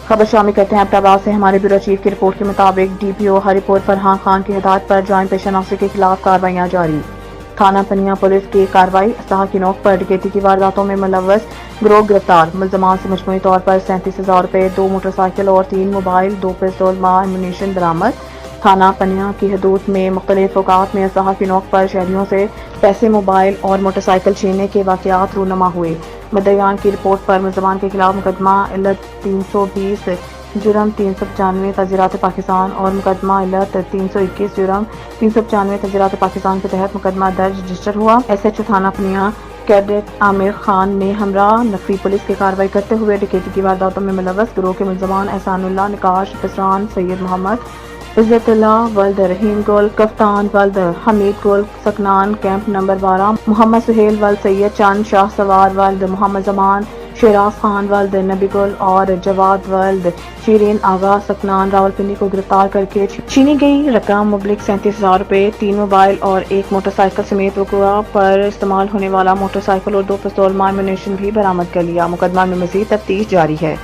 خبر شامل کرتے ہیں احمدآباد سے۔ ہمارے بیورو چیف کی رپورٹ کے مطابق ڈی پی او ہری پور فرحان خان کی ہدایت پر جرائم پیشہ نافذی کے خلاف کارروائیاں جاری۔ تھانہ پنیا پولیس کی کارروائی، اسلحہ کی نوک پر ڈکیتی کی وارداتوں میں ملوث گروہ گرفتار۔ ملزمان سے مجموعی طور پر 37,000 روپے، 2 موٹر سائیکل اور 3 موبائل، 2 پستول مع ایمونیشن برآمد۔ تھانہ پنیا کی حدود میں مختلف اوقات میں اسلحہ کی نوک پر شہریوں سے پیسے، موبائل اور موٹر سائیکل چھیننے کے واقعات رونما ہوئے۔ مدعیان کی رپورٹ پر ملزمان کے خلاف مقدمہ علت 320 جرم 395 تعزیرات پاکستان اور مقدمہ علت 321 جرم 395 تعزیرات پاکستان کے تحت مقدمہ درج رجسٹر ہوا۔ ایس ایچ او تھانہ پنیا کیڈٹ عامر خان نے ہمراہ نفری پولیس کی کارروائی کرتے ہوئے ڈکیتی کی وارداتوں میں ملوث گروہ کے ملزمان احسان اللہ نقاش پسران، سید محمد عزت اللہ ولد رحیم گل کفتان ولد حمید گل سکنان کیمپ نمبر 12، محمد سہیل ولد سید چند شاہ سوار ولد محمد زمان، شیراز خان ولد نبی گل اور جواد ولد شیرین آغا سکنان راولپنڈی کو گرفتار کر کے چھینی گئی رقم مبلغ 37,000 روپے، 3 موبائل اور 1 موٹر سائیکل سمیت وقوع پر استعمال ہونے والا موٹر سائیکل اور 2 پستول مع ایمونیشن بھی برآمد کر لیا۔ مقدمہ میں مزید تفتیش جاری ہے۔